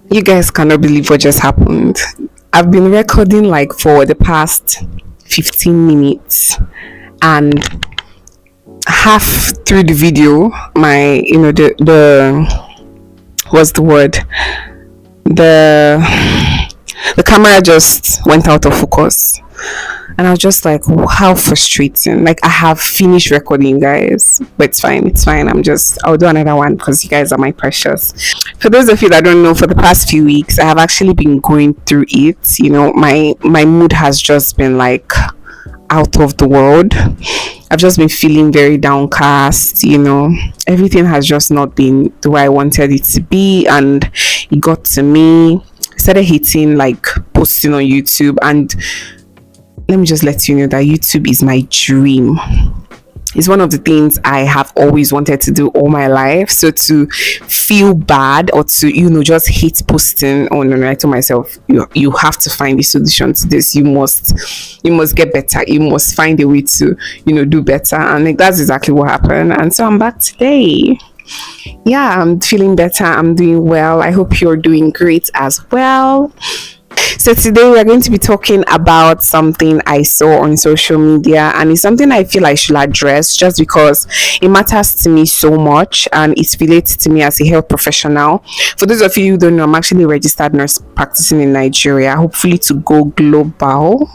You guys cannot believe what just happened. I've been recording like for the past 15 minutes, and half through the video, my the what's the word? The the camera just went out of focus. And I was just like, how frustrating. Like, I have finished recording, guys, but it's fine. It's fine. I'll do another one because you guys are my precious. For those of you that don't know, for the past few weeks, I have actually been going through it. My mood has just been like out of the world. I've just been feeling very downcast. Everything has just not been the way I wanted it to be, and it got to me. I started hating like posting on YouTube, and let me just let you know that YouTube is my dream. It's one of the things I have always wanted to do all my life. So to feel bad or to just hate posting, oh no, I told myself, you have to find a solution to this. You must get better. You must find a way to do better. And like, that's exactly what happened. And so I'm back today. Yeah, I'm feeling better. I'm doing well. I hope you're doing great as well. So today we're going to be talking about something I saw on social media, and it's something I feel I should address just because it matters to me so much and it relates to me as a health professional. For those of you who don't know, I'm actually a registered nurse practicing in Nigeria, hopefully to go global.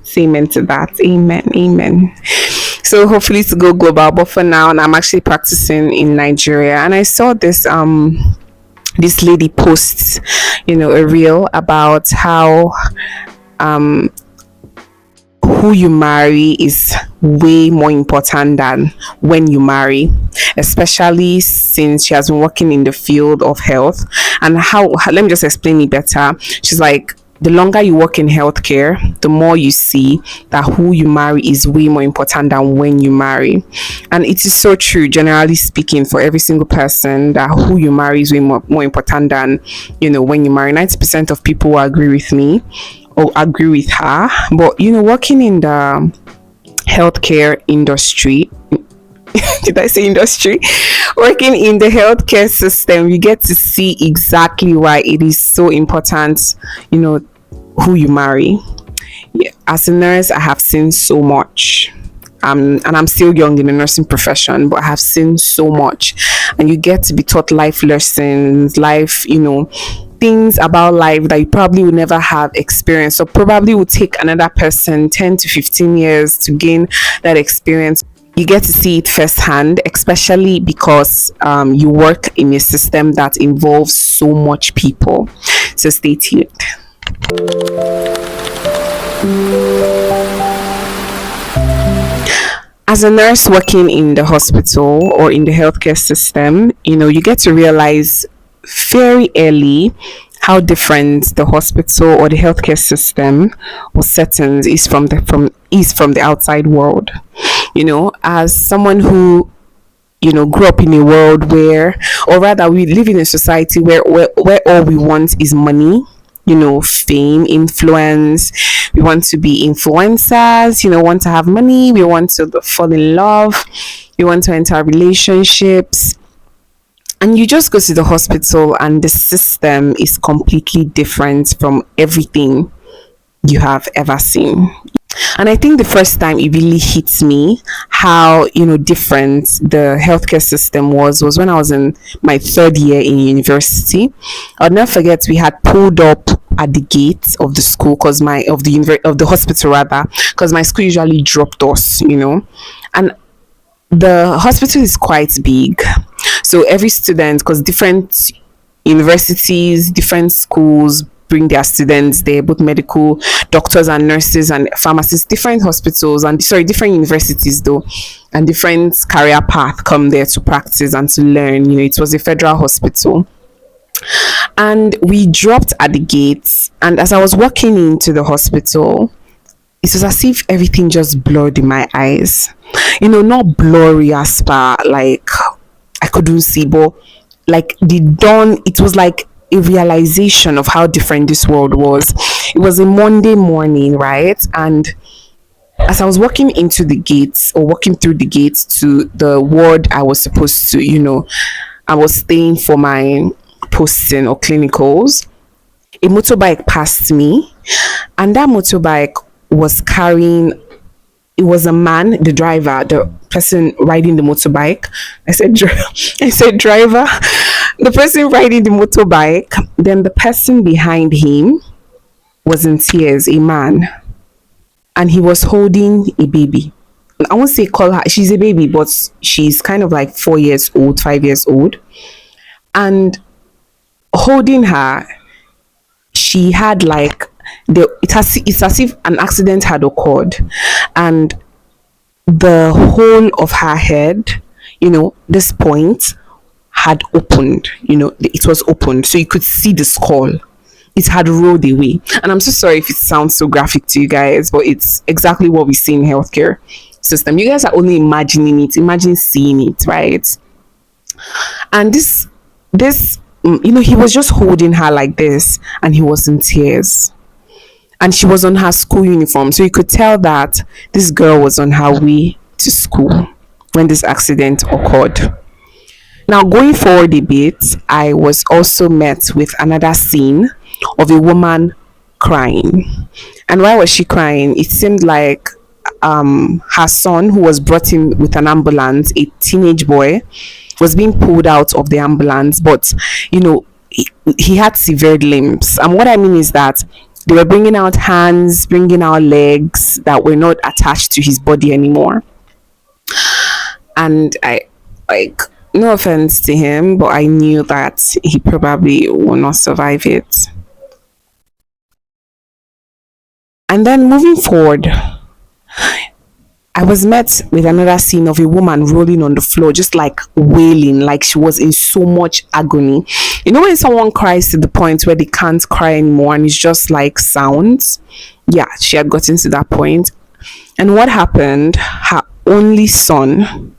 Say amen to that. Amen. So hopefully to go global, but for now I'm actually practicing in Nigeria, and I saw this lady posts a reel about how who you marry is way more important than when you marry, especially since she has been working in the field of health. And how let me just explain it better. She's like, the longer you work in healthcare, the more you see that who you marry is way more important than when you marry. And it is so true, generally speaking, for every single person, that who you marry is way more important than when you marry. 90% of people will agree with me or agree with her. But working in the healthcare industry, did I say industry? Working in the healthcare system, you get to see exactly why it is so important, who you marry. Yeah, as a nurse, I have seen so much. And I'm still young in the nursing profession, but I have seen so much. And you get to be taught life lessons, things about life that you probably will never have experienced, or probably will take another person 10 to 15 years to gain that experience. You get to see it firsthand, especially because you work in a system that involves so much people. So stay tuned. As a nurse working in the hospital or in the healthcare system, you get to realize very early how different the hospital or the healthcare system or settings is from the outside world. As someone who grew up in a world where, or rather we live in a society where all we want is money, fame, influence. We want to be influencers, want to have money, we want to fall in love, we want to enter relationships. And you just go to the hospital and the system is completely different from everything you have ever seen. And I think the first time it really hits me how different the healthcare system was when I was in my third year in university. I'll never forget, we had pulled up at the gate of the school of the hospital rather, because my school usually dropped us, and the hospital is quite big. So every student, because different universities, different schools bring their students there, both medical doctors and nurses and pharmacists, different hospitals and different universities though, and different career path come there to practice and to learn. It was a federal hospital. And we dropped at the gates, and as I was walking into the hospital, it was as if everything just blurred in my eyes. Not blurry as far like I couldn't see, but like the dawn, it was like a realization of how different this world was. It was a Monday morning, right? And as I was walking into the gates, or walking through the gates to the ward I was supposed to, I was staying for my posting or clinicals, a motorbike passed me, and that motorbike was carrying, it was a man, the driver, the person riding the motorbike. I said I said driver. The person riding the motorbike, then the person behind him was in tears, a man, and he was holding a baby. I won't say call her, she's a baby, but she's kind of like 4 years old, 5 years old. And holding her, she had like it's as if an accident had occurred, and the whole of her head, this point had opened, it was opened, so you could see the skull. It had rolled away. And I'm so sorry if it sounds so graphic to you guys, but it's exactly what we see in healthcare system. You guys are only imagining it. Imagine seeing it, right? And he was just holding her like this, and he was in tears. And she was on her school uniform, so you could tell that this girl was on her way to school when this accident occurred. Now, going forward a bit, I was also met with another scene of a woman crying. And why was she crying? It seemed like her son, who was brought in with an ambulance, a teenage boy, was being pulled out of the ambulance, but he had severed limbs. And what I mean is that they were bringing out hands, bringing out legs that were not attached to his body anymore. And I, like, no offense to him, but I knew that he probably will not survive it. And then moving forward, I was met with another scene of a woman rolling on the floor, just like wailing, like she was in so much agony. You know, when someone cries to the point where they can't cry anymore and it's just like sounds? Yeah, she had gotten to that point. And what happened? Her only son,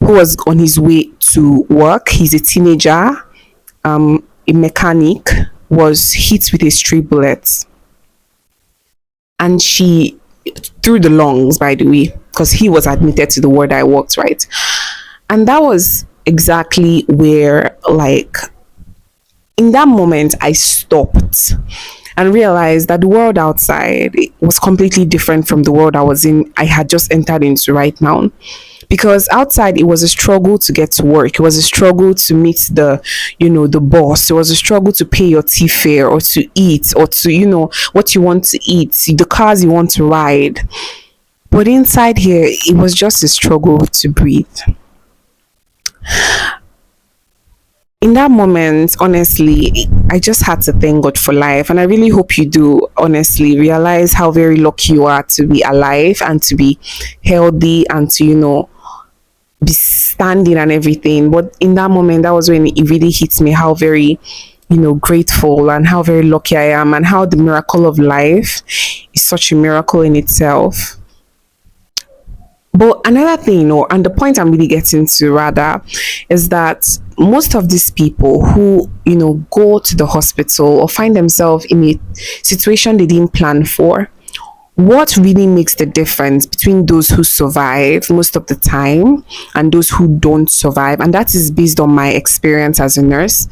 who was on his way to work, he's a teenager, a mechanic, was hit with a stray bullet. And she, through the lungs, by the way, because he was admitted to the ward I worked, right? And that was exactly where, like, in that moment, I stopped and realized that the world outside was completely different from the world I had just entered into right now. Because outside, it was a struggle to get to work. It was a struggle to meet the boss. It was a struggle to pay your tea fare or to eat or to, what you want to eat, the cars you want to ride. But inside here, it was just a struggle to breathe. In that moment, honestly, I just had to thank God for life. And I really hope you do, honestly, realize how very lucky you are to be alive and to be healthy and to, be standing and everything. But in that moment, that was when it really hit me how very, grateful and how very lucky I am, and how the miracle of life is such a miracle in itself. But another thing, and the point I'm really getting to rather, is that most of these people who, go to the hospital or find themselves in a situation they didn't plan for, what really makes the difference between those who survive most of the time and those who don't survive, and that is based on my experience as a nurse,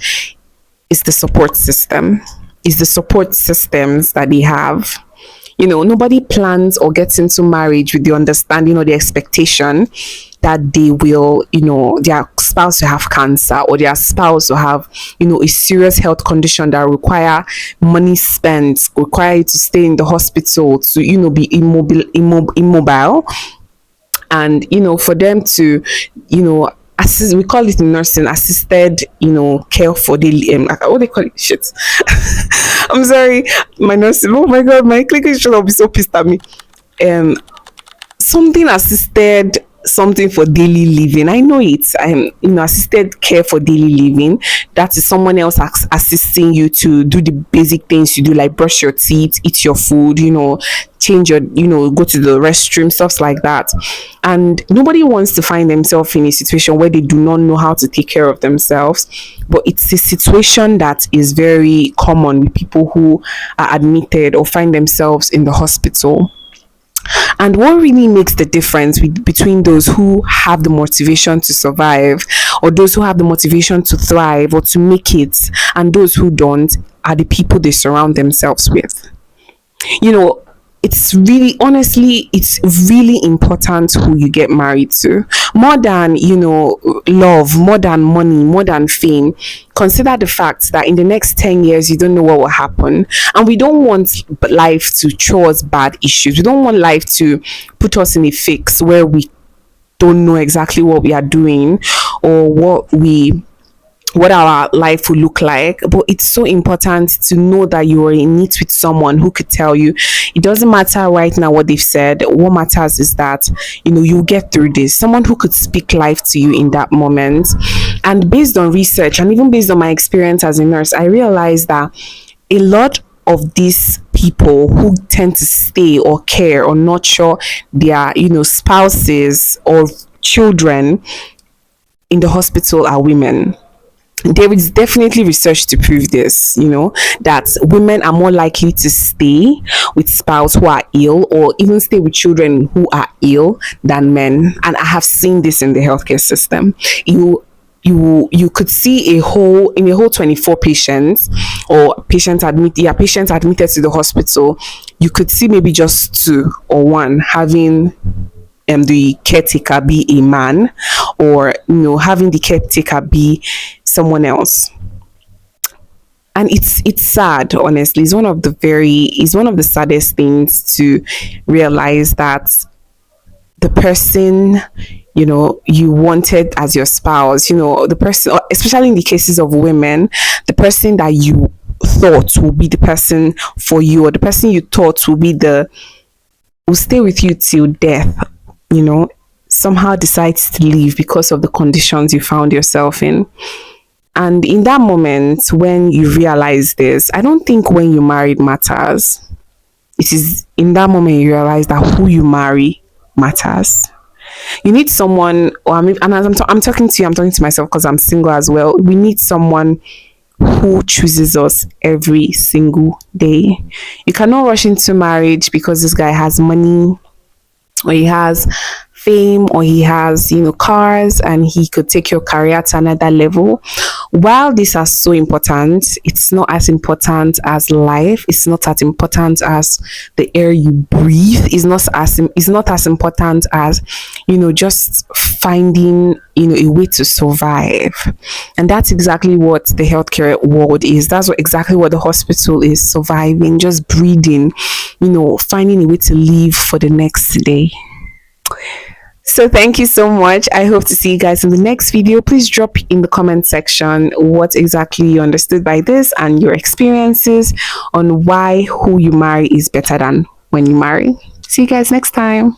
is the support system. Is the support systems that they have. Nobody plans or gets into marriage with the understanding or the expectation that they will, their spouse will have cancer, or their spouse will have, a serious health condition that require money spent, require you to stay in the hospital, to, be immobile. And, for them to, we call it in nursing, assisted, care for daily, what they call it, shit. I'm sorry, my nursing, oh my God, my clinical teacher will be so pissed at me. Something assisted, something for daily living. I know it. Assisted care for daily living. That is someone else assisting you to do the basic things you do, like brush your teeth, eat your food, change your, go to the restroom, stuff like that. And nobody wants to find themselves in a situation where they do not know how to take care of themselves. But it's a situation that is very common with people who are admitted or find themselves in the hospital. And what really makes the difference between those who have the motivation to survive, or those who have the motivation to thrive or to make it, and those who don't, are the people they surround themselves with. You know, it's really, honestly, it's really important who you get married to, more than, love, more than money, more than fame. Consider the fact that in the next 10 years you don't know what will happen, and we don't want life to throw us bad issues. We don't want life to put us in a fix where we don't know exactly what we are doing, or what our life will look like. But it's so important to know that you are in it with someone who could tell you it doesn't matter right now what they've said. What matters is that you'll get through this. Someone who could speak life to you in that moment. And based on research, and even based on my experience as a nurse, I realized that a lot of these people who tend to stay or care or nurture their spouses or children in the hospital are women. There is definitely research to prove this, that women are more likely to stay with spouse who are ill, or even stay with children who are ill, than men. And I have seen this in the healthcare system. You could see a whole 24 patients, or patients admitted to the hospital. You could see maybe just two or one having the caretaker be a man, or having the caretaker be someone else. And it's sad, honestly. It's one of the saddest things to realize that the person you wanted as your spouse, the person, especially in the cases of women, the person that you thought would be the person for you, or the person you thought will stay with you till death, somehow decides to leave because of the conditions you found yourself in. And in that moment, when you realize this, I don't think when you married matters. It is in that moment you realize that who you marry matters. You need someone, and as I'm talking to you, I'm talking to myself because I'm single as well. We need someone who chooses us every single day. You cannot rush into marriage because this guy has money, or he has fame, or he has cars, and he could take your career to another level. While these are so important, it's not as important as life. It's not as important as the air you breathe. It's not as important as just finding a way to survive. And that's exactly what the healthcare world is. That's exactly what the hospital is: surviving, just breathing, finding a way to live for the next day. So thank you so much. I hope to see you guys in the next video. Please drop in the comment section what exactly you understood by this, and your experiences on why who you marry is better than when you marry. See you guys next time.